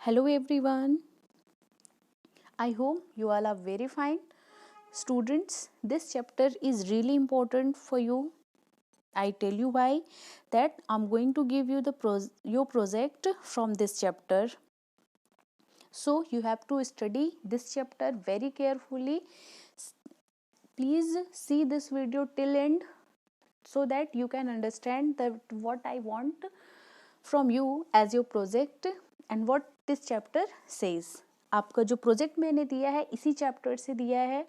Hello everyone. I hope you all are very fine. Students, this chapter is really important for you. I tell you why that I'm going to give you your project from this chapter. So you have to study this chapter very carefully. Please see this video till end so that you can understand that what I want from you as your project and what this chapter says. आपका जो project मैंने दिया है इसी chapter से दिया है,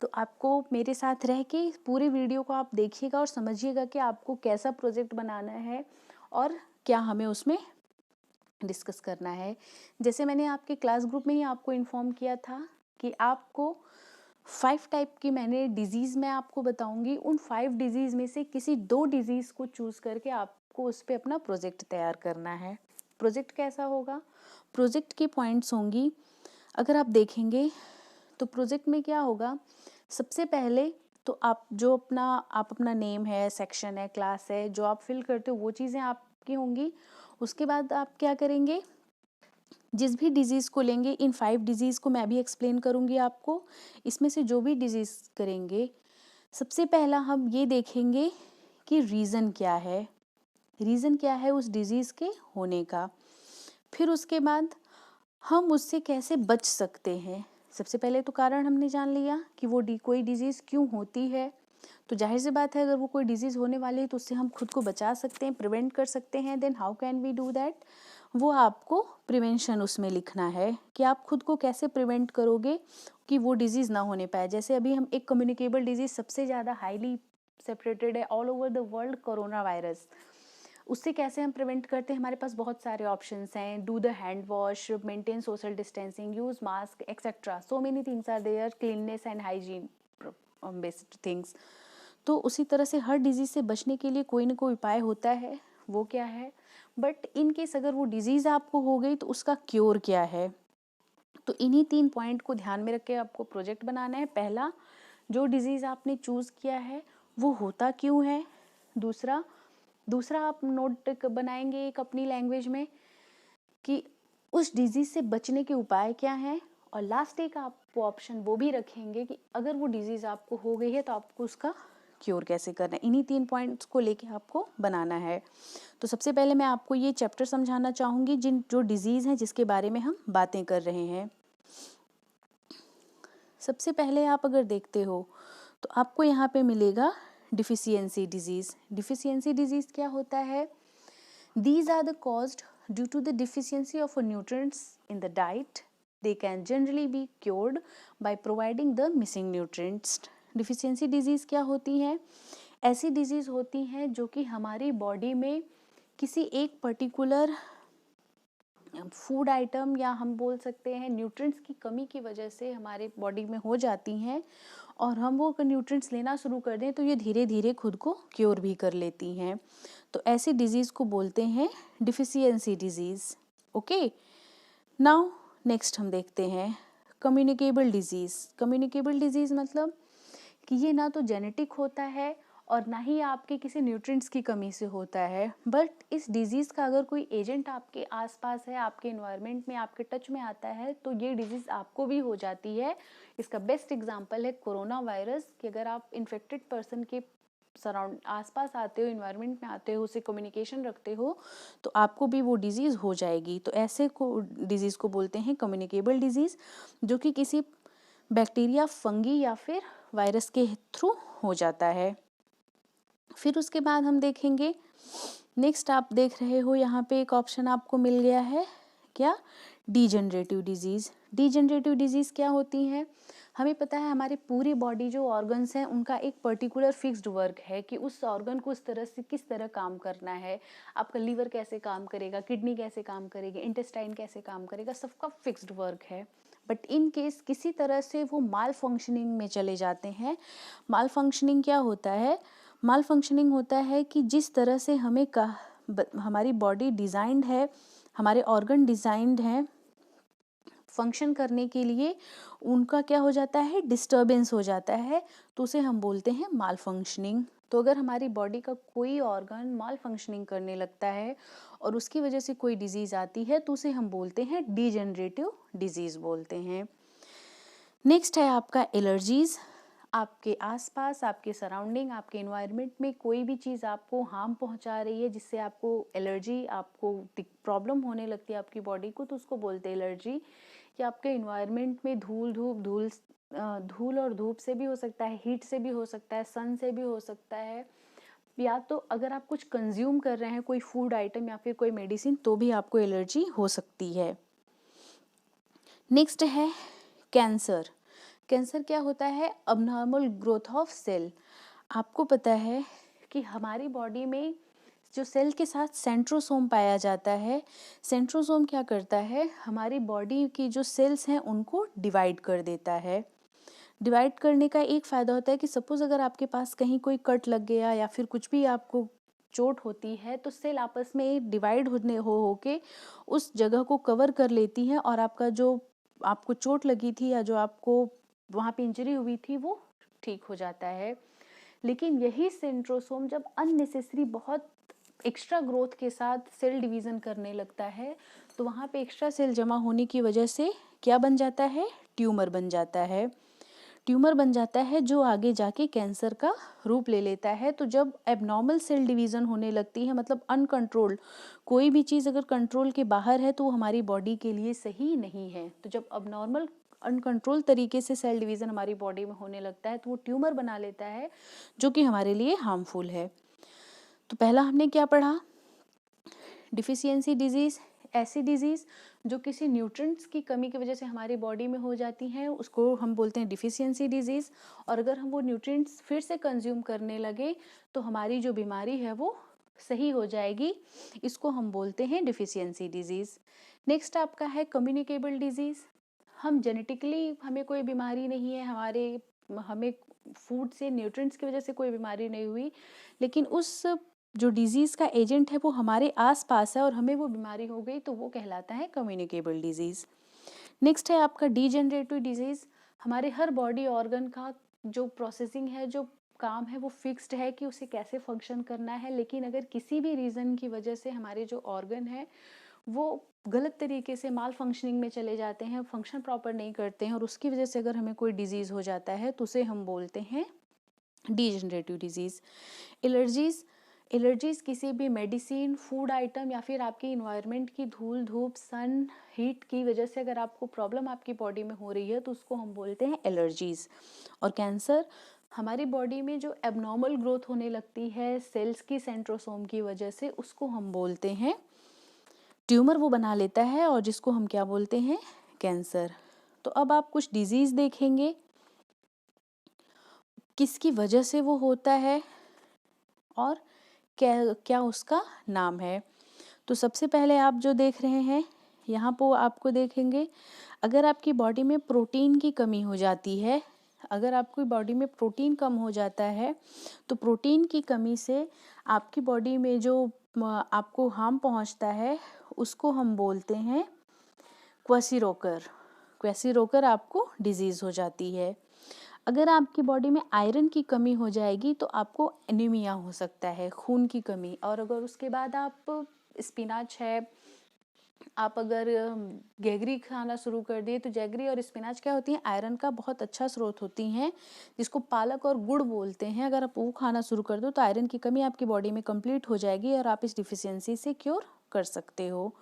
तो आपको मेरे साथ रह के पूरे वीडियो को आप देखिएगा और समझिएगा कि आपको कैसा प्रोजेक्ट बनाना है और क्या हमें उसमें डिस्कस करना है। जैसे मैंने आपके क्लास ग्रुप में ही आपको इन्फॉर्म किया था कि आपको 5 टाइप की मैंने डिजीज़ मैं आपको बताऊंगी। उन 5 डिजीज़ में से किसी 2 डिजीज़ को चूज़ करके आपको उस पर अपना प्रोजेक्ट तैयार करना है। प्रोजेक्ट कैसा होगा? प्रोजेक्ट की पॉइंट्स होंगी, अगर आप देखेंगे तो प्रोजेक्ट में क्या होगा, सबसे पहले तो आप अपना नेम है, सेक्शन है, क्लास है, जो आप फिल करते हो वो चीज़ें आपकी होंगी। उसके बाद आप क्या करेंगे, जिस भी डिजीज़ को लेंगे, इन 5 डिजीज़ को मैं भी एक्सप्लेन करूँगी आपको। इसमें से जो भी डिजीज़ करेंगे, सबसे पहला हम ये देखेंगे कि रीज़न क्या है उस डिजीज़ के होने का। फिर उसके बाद हम उससे कैसे बच सकते हैं। सबसे पहले तो कारण हमने जान लिया कि वो कोई डिजीज़ क्यों होती है, तो जाहिर सी बात है अगर वो कोई डिजीज़ होने वाली है तो उससे हम खुद को बचा सकते हैं, प्रिवेंट कर सकते हैं। Then how can we do that, वो आपको प्रिवेंशन उसमें लिखना है कि आप खुद को कैसे प्रिवेंट करोगे कि वो डिजीज़ ना होने पाए। जैसे अभी हम एक कम्युनिकेबल डिजीज़ सबसे ज़्यादा हाईली सेपरेटेड है all over the world, corona virus. उससे कैसे हम प्रिवेंट करते हैं, हमारे पास बहुत सारे ऑप्शंस हैं। Do the hand wash, maintain social distancing, use mask etcetera, so many things are there, cleanness and hygiene based things. तो उसी तरह से हर डिजीज़ से बचने के लिए कोई ना कोई उपाय होता है, वो क्या है। बट इन केस अगर वो डिजीज़ आपको हो गई तो उसका क्योर क्या है। तो इन्हीं 3 पॉइंट को ध्यान में रख के आपको प्रोजेक्ट बनाना है। पहला, जो डिजीज़ आपने चूज़ किया है वो होता क्यों है। दूसरा आप नोट बनाएंगे एक अपनी लैंग्वेज में कि उस डिजीज़ से बचने के उपाय क्या हैं। और लास्ट एक आप ऑप्शन वो भी रखेंगे कि अगर वो डिजीज़ आपको हो गई है तो आपको उसका क्योर कैसे करना है। इन्हीं 3 पॉइंट्स को लेके आपको बनाना है। तो सबसे पहले मैं आपको ये चैप्टर समझाना चाहूँगी, जो डिजीज़ हैं जिसके बारे में हम बातें कर रहे हैं। सबसे पहले आप अगर देखते हो तो आपको यहाँ पे मिलेगा डिफिशियंसी डिजीज़। डिफिशियंसी डिजीज़ क्या होता है? These are the caused due to the deficiency of nutrients in the diet. They can generally be cured by providing the missing nutrients. Deficiency disease क्या होती हैं? ऐसी डिजीज़ होती हैं जो कि हमारी बॉडी में किसी एक पर्टिकुलर फूड आइटम या हम बोल सकते हैं न्यूट्रिएंट्स की कमी की वजह से हमारे बॉडी में हो जाती हैं, और हम वो न्यूट्रिएंट्स लेना शुरू कर दें तो ये धीरे धीरे खुद को क्योर भी कर लेती हैं। तो ऐसी डिजीज़ को बोलते हैं deficiency disease. Okay, now next हम देखते हैं कम्युनिकेबल डिजीज़। कम्युनिकेबल डिजीज़ मतलब कि ये ना तो जेनेटिक होता है और ना ही आपके किसी न्यूट्रिएंट्स की कमी से होता है, बट इस डिजीज़ का अगर कोई एजेंट आपके आसपास है, आपके एनवायरनमेंट में, आपके टच में आता है तो ये डिजीज़ आपको भी हो जाती है। इसका बेस्ट एग्जांपल है कोरोना वायरस, कि अगर आप इन्फेक्टेड पर्सन के आसपास आते हो, इन्वायरमेंट में आते हो, उससे कम्युनिकेशन रखते हो तो आपको भी वो डिजीज़ हो जाएगी। तो ऐसे को डिजीज़ को बोलते हैं कम्युनिकेबल डिजीज़, जो कि किसी बैक्टीरिया, फंगी या फिर वायरस के थ्रू हो जाता है। फिर उसके बाद हम देखेंगे नेक्स्ट, आप देख रहे हो यहाँ पे एक ऑप्शन आपको मिल गया है, क्या? Degenerative disease. डीजनरेटिव डिजीज़ क्या होती हैं? हमें पता है हमारी पूरी बॉडी जो ऑर्गन्स हैं उनका एक पर्टिकुलर फिक्स्ड वर्क है कि उस ऑर्गन को उस तरह से किस तरह काम करना है। आपका लीवर कैसे काम करेगा, किडनी कैसे काम करेगी, इंटेस्टाइन कैसे काम करेगा, सबका फिक्स्ड वर्क है। बट इन केस किसी तरह से वो माल फंक्शनिंग में चले जाते हैं। माल फंक्शनिंग क्या होता है? माल फंक्शनिंग होता है कि जिस तरह से हमारी बॉडी डिज़ाइंड है, हमारे ऑर्गन डिज़ाइंड हैं फंक्शन करने के लिए, उनका क्या हो जाता है? डिस्टर्बेंस हो जाता है, तो उसे हम बोलते हैं माल फंक्शनिंग। तो अगर हमारी बॉडी का कोई ऑर्गन माल फंक्शनिंग करने लगता है और उसकी वजह से कोई डिजीज़ आती है तो उसे हम बोलते हैं डिजेनरेटिव डिजीज़ बोलते हैं। नेक्स्ट है आपका एलर्जीज़। आपके आसपास, आपके सराउंडिंग, आपके इन्वायरमेंट में कोई भी चीज़ आपको हार्म पहुंचा रही है जिससे आपको एलर्जी, आपको प्रॉब्लम होने लगती है आपकी बॉडी को, तो उसको बोलते हैं एलर्जी। या आपके इन्वायरमेंट में धूल और धूप से भी हो सकता है, हीट से भी हो सकता है, सन से भी हो सकता है, या तो अगर आप कुछ कंज्यूम कर रहे हैं कोई फूड आइटम या फिर कोई मेडिसिन तो भी आपको एलर्जी हो सकती है। नेक्स्ट है कैंसर। कैंसर क्या होता है? Abnormal growth of cell. आपको पता है कि हमारी बॉडी में जो सेल के साथ सेंट्रोसोम पाया जाता है, सेंट्रोसोम क्या करता है? हमारी बॉडी की जो सेल्स हैं उनको डिवाइड कर देता है। डिवाइड करने का एक फ़ायदा होता है कि सपोज़ अगर आपके पास कहीं कोई कट लग गया या फिर कुछ भी आपको चोट होती है तो सेल आपस में डिवाइड हो के उस जगह को कवर कर लेती हैं और आपका जो आपको चोट लगी थी या जो आपको वहाँ पे इंजरी हुई थी वो ठीक हो जाता है। लेकिन यही सेंट्रोसोम जब अननेसेसरी बहुत एक्स्ट्रा ग्रोथ के साथ सेल डिवीज़न करने लगता है तो वहाँ पे एक्स्ट्रा सेल जमा होने की वजह से क्या बन जाता है? ट्यूमर बन जाता है। ट्यूमर बन जाता है जो आगे जाके कैंसर का रूप ले लेता है। तो जब एबनॉर्मल सेल डिवीज़न होने लगती है, मतलब अनकंट्रोल्ड, कोई भी चीज़ अगर कंट्रोल के बाहर है तो वो हमारी बॉडी के लिए सही नहीं है। तो जब अबनॉर्मल अनकंट्रोल तरीके से सेल डिवीज़न हमारी बॉडी में होने लगता है तो वो ट्यूमर बना लेता है जो कि हमारे लिए हार्मफुल है। तो पहला हमने क्या पढ़ा? डिफिशियंसी डिजीज़, ऐसी डिजीज़ जो किसी न्यूट्रिएंट्स की कमी की वजह से हमारी बॉडी में हो जाती हैं उसको हम बोलते हैं डिफिशियंसी डिजीज़। और अगर हम वो न्यूट्रिएंट्स फिर से कंज्यूम करने लगे तो हमारी जो बीमारी है वो सही हो जाएगी, इसको हम बोलते हैं डिफिशियंसी डिजीज़। नेक्स्ट आपका है कम्युनिकेबल डिजीज़। हम जेनेटिकली हमें कोई बीमारी नहीं है, हमें फूड से न्यूट्रिएंट्स की वजह से कोई बीमारी नहीं हुई, लेकिन उस जो डिजीज़ का एजेंट है वो हमारे आसपास है और हमें वो बीमारी हो गई तो वो कहलाता है कम्युनिकेबल डिजीज़। नेक्स्ट है आपका डिजेनरेटिव डिजीज़। हमारे हर बॉडी ऑर्गन का जो प्रोसेसिंग है, जो काम है वो फिक्स्ड है कि उसे कैसे फंक्शन करना है, लेकिन अगर किसी भी रीज़न की वजह से हमारे जो ऑर्गन है वो गलत तरीके से माल फंक्शनिंग में चले जाते हैं, फंक्शन प्रॉपर नहीं करते हैं और उसकी वजह से अगर हमें कोई डिजीज़ हो जाता है तो उसे हम बोलते हैं डिजेनरेटिव डिजीज़। एलर्जीज़ किसी भी मेडिसिन, फूड आइटम या फिर आपके इन्वायरमेंट की धूल, धूप, सन, हीट की वजह से अगर आपको प्रॉब्लम आपकी बॉडी में हो रही है तो उसको हम बोलते हैं एलर्जीज़। और कैंसर हमारी बॉडी में जो एबनॉर्मल ग्रोथ होने लगती है सेल्स की सेंट्रोसोम की वजह से उसको हम बोलते हैं ट्यूमर, वो बना लेता है और जिसको हम क्या बोलते हैं? कैंसर। तो अब आप कुछ डिजीज़ देखेंगे किसकी वजह से वो होता है और क्या क्या उसका नाम है। तो सबसे पहले आप जो देख रहे हैं यहाँ पर आपको देखेंगे अगर आपकी बॉडी में प्रोटीन की कमी हो जाती है, अगर आपकी बॉडी में प्रोटीन कम हो जाता है तो प्रोटीन की कमी से आपकी बॉडी में जो आपको हार्म पहुँचता है उसको हम बोलते हैं क्वेसिरोकर। क्वेसिरोकर आपको डिजीज़ हो जाती है। अगर आपकी बॉडी में आयरन की कमी हो जाएगी तो आपको एनीमिया हो सकता है, खून की कमी। और अगर उसके बाद आप स्पिनाच है, आप अगर जैगरी खाना शुरू कर दिए तो जैगरी और स्पिनाच क्या होती हैं? आयरन का बहुत अच्छा स्रोत होती हैं, जिसको पालक और गुड़ बोलते हैं। अगर आप वो खाना शुरू कर दो तो आयरन की कमी आपकी बॉडी में कंप्लीट हो जाएगी और आप इस डिफिशियंसी से क्योर कर सकते हो।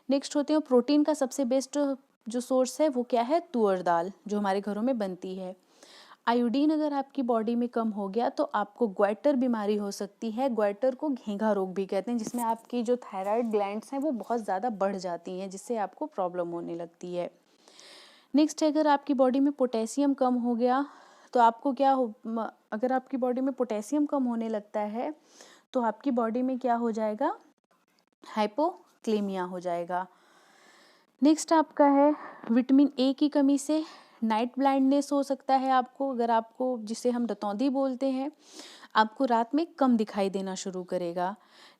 नेक्स्ट होते हैं प्रोटीन का सबसे बेस्ट जो सोर्स है वो क्या है? तुअर दाल, जो हमारे घरों में बनती है। आयोडीन अगर आपकी बॉडी में कम हो गया तो आपको ग्वाइटर बीमारी हो सकती है। ग्वाइटर को घेंघा रोग भी कहते हैं, जिसमें आपकी जो थायराइड ग्लैंड्स हैं वो बहुत ज़्यादा बढ़ जाती हैं, जिससे आपको प्रॉब्लम होने लगती है। नेक्स्ट है अगर आपकी बॉडी में पोटेशियम कम हो गया तो आपको क्या हो, अगर आपकी बॉडी में पोटेशियम कम होने लगता है तो आपकी बॉडी में क्या हो जाएगा? हाइपोक्लेमिया हो जाएगा। नेक्स्ट आपका है विटामिन ए की कमी से नाइट ब्लाइंडनेस हो सकता है आपको। अगर आपको, जिसे हम रतौंधी बोलते हैं, आपको रात में कम दिखाई देना शुरू करेगा।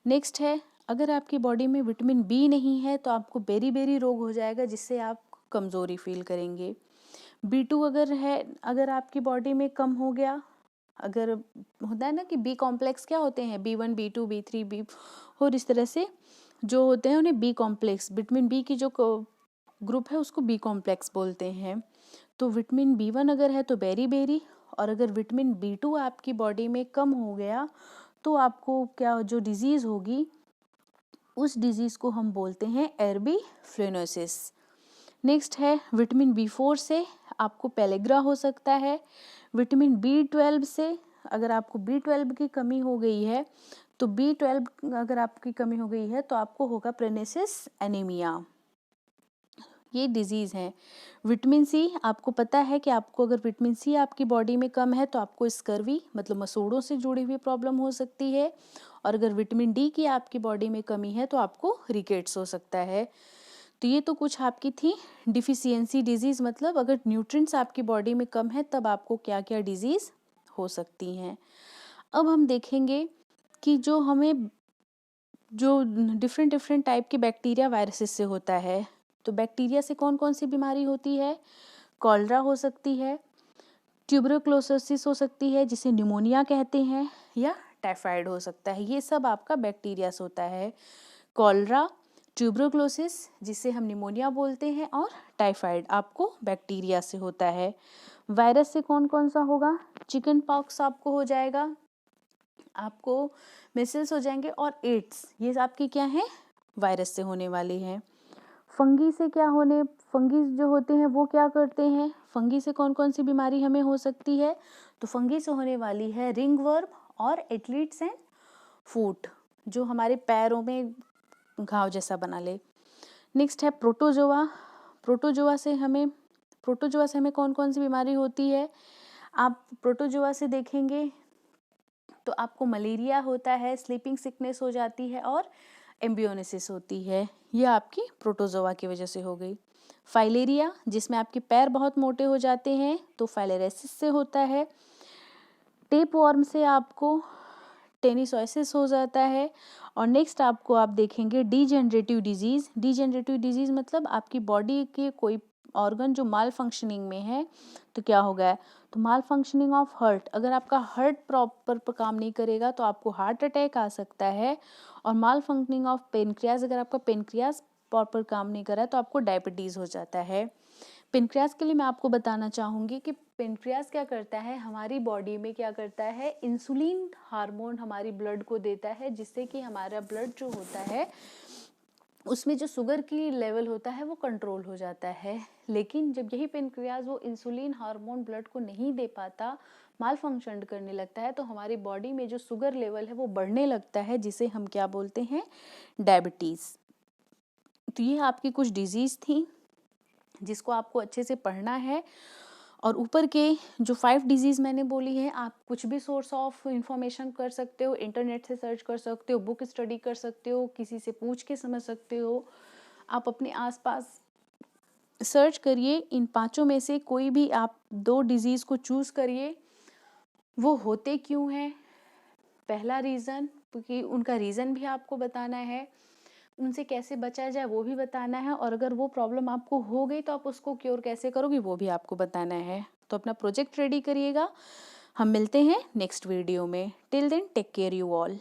नेक्स्ट है अगर आपकी बॉडी में विटामिन बी नहीं है तो आपको बेरी रोग हो जाएगा, जिससे आप कमज़ोरी फील करेंगे। B2 अगर आपकी बॉडी में कम हो गया, अगर होता है ना कि बी कॉम्प्लेक्स क्या होते हैं? B1 B2 B3 B और इस तरह से जो होते हैं उन्हें बी कॉम्प्लेक्स, विटामिन बी की जो ग्रुप है उसको बी कॉम्प्लेक्स बोलते हैं। तो विटामिन B1 अगर है तो बेरी बेरी, और अगर विटामिन B2 आपकी बॉडी में कम हो गया तो आपको क्या जो डिजीज़ होगी उस डिजीज़ को हम बोलते हैं एर्बीफ्लोनोसिस। नेक्स्ट है विटामिन B4 से आपको पेलेग्रा हो सकता है। विटामिन B12 से अगर आपको B12 की कमी हो गई है तो B12 अगर आपकी कमी हो गई है तो आपको होगा प्रेनेसिस एनीमिया। ये डिजीज़ है। विटामिन सी, आपको पता है कि आपको अगर विटामिन सी आपकी बॉडी में कम है तो आपको स्कर्वी मतलब मसूड़ों से जुड़ी हुई प्रॉब्लम हो सकती है, और अगर विटामिन डी की आपकी बॉडी में कमी है तो आपको रिकेट्स हो सकता है। तो ये तो कुछ आपकी थी डिफिशियंसी डिजीज़, मतलब अगर न्यूट्रिएंट्स आपकी बॉडी में कम है तब आपको क्या क्या डिजीज़ हो सकती हैं। अब हम देखेंगे कि जो हमें जो डिफरेंट डिफरेंट टाइप के बैक्टीरिया वायरसेस से होता है, तो बैक्टीरिया से कौन कौन सी बीमारी होती है? कॉलरा हो सकती है, ट्यूबरकुलोसिस हो सकती है जिसे निमोनिया कहते हैं, या टाइफाइड हो सकता है। ये सब आपका बैक्टीरिया से होता है। कॉलरा, ट्यूबरकुलोसिस जिसे हम निमोनिया बोलते हैं, और टाइफाइड आपको बैक्टीरिया से होता है। वायरस से कौन कौन सा होगा? चिकन पॉक्स आपको हो जाएगा, आपको मिसल्स हो जाएंगे, और एड्स, ये आपकी क्या है? वायरस से होने वाली हैं। फंगी से क्या होने, फंगी जो होते हैं वो क्या करते हैं? फंगी से कौन कौन सी बीमारी हमें हो सकती है? तो फंगी से होने वाली है रिंगवर्म और एथलीट्स एंड फूट, जो हमारे पैरों में घाव जैसा बना ले। नेक्स्ट है प्रोटोजोआ। प्रोटोजोआ से हमें कौन कौन सी बीमारी होती है? आप प्रोटोजोआ से देखेंगे तो आपको मलेरिया होता है, स्लीपिंग सिकनेस हो जाती है, और एम्ब्रियोनिसिस होती है। ये आपकी प्रोटोजोआ की वजह से हो गई। फाइलेरिया, जिसमें आपके पैर बहुत मोटे हो जाते हैं, तो फाइलेरियासिस से होता है। टेप वॉर्म से आपको टेनिसोइसिस हो जाता है। और नेक्स्ट आपको आप देखेंगे डीजेनरेटिव डिजीज़। डीजेनरेटिव डिजीज़ मतलब आपकी बॉडी के कोई ऑर्गन जो माल फंक्शनिंग में है, तो क्या हो गया? तो माल फंक्शनिंग ऑफ हार्ट, अगर आपका हार्ट प्रॉपर काम नहीं करेगा तो आपको हार्ट अटैक आ सकता है। और माल फंक्शनिंग ऑफ पेनक्रियाज, अगर आपका पेनक्रियाज प्रॉपर काम नहीं कर रहा है तो आपको डायबिटीज़ हो जाता है। पेनक्रियाज के लिए मैं आपको बताना चाहूँगी कि पेनक्रियाज क्या करता है, हमारी बॉडी में क्या करता है, इंसुलिन हार्मोन हमारी ब्लड को देता है, जिससे कि हमारा ब्लड जो होता है उसमें जो शुगर की लेवल होता है वो कंट्रोल हो जाता है। लेकिन जब यही पेनक्रियाज वो इंसुलिन हार्मोन ब्लड को नहीं दे पाता, माल फंक्शन करने लगता है, तो हमारी बॉडी में जो शुगर लेवल है वो बढ़ने लगता है, जिसे हम क्या बोलते हैं? डायबिटीज़। तो ये आपकी कुछ डिजीज़ थी जिसको आपको अच्छे से पढ़ना है। और ऊपर के जो 5 डिजीज़ मैंने बोली है, आप कुछ भी सोर्स ऑफ इंफॉर्मेशन कर सकते हो, इंटरनेट से सर्च कर सकते हो, बुक स्टडी कर सकते हो, किसी से पूछ के समझ सकते हो। आप अपने आसपास सर्च करिए, इन 5 में से कोई भी आप 2 डिजीज़ को चूज़ करिए। वो होते क्यों हैं? पहला रीज़न, क्योंकि उनका रीज़न भी आपको बताना है, उनसे कैसे बचा जाए वो भी बताना है, और अगर वो प्रॉब्लम आपको हो गई तो आप उसको क्योर कैसे करोगे वो भी आपको बताना है। तो अपना प्रोजेक्ट रेडी करिएगा। हम मिलते हैं नेक्स्ट वीडियो में। Till then take care you all.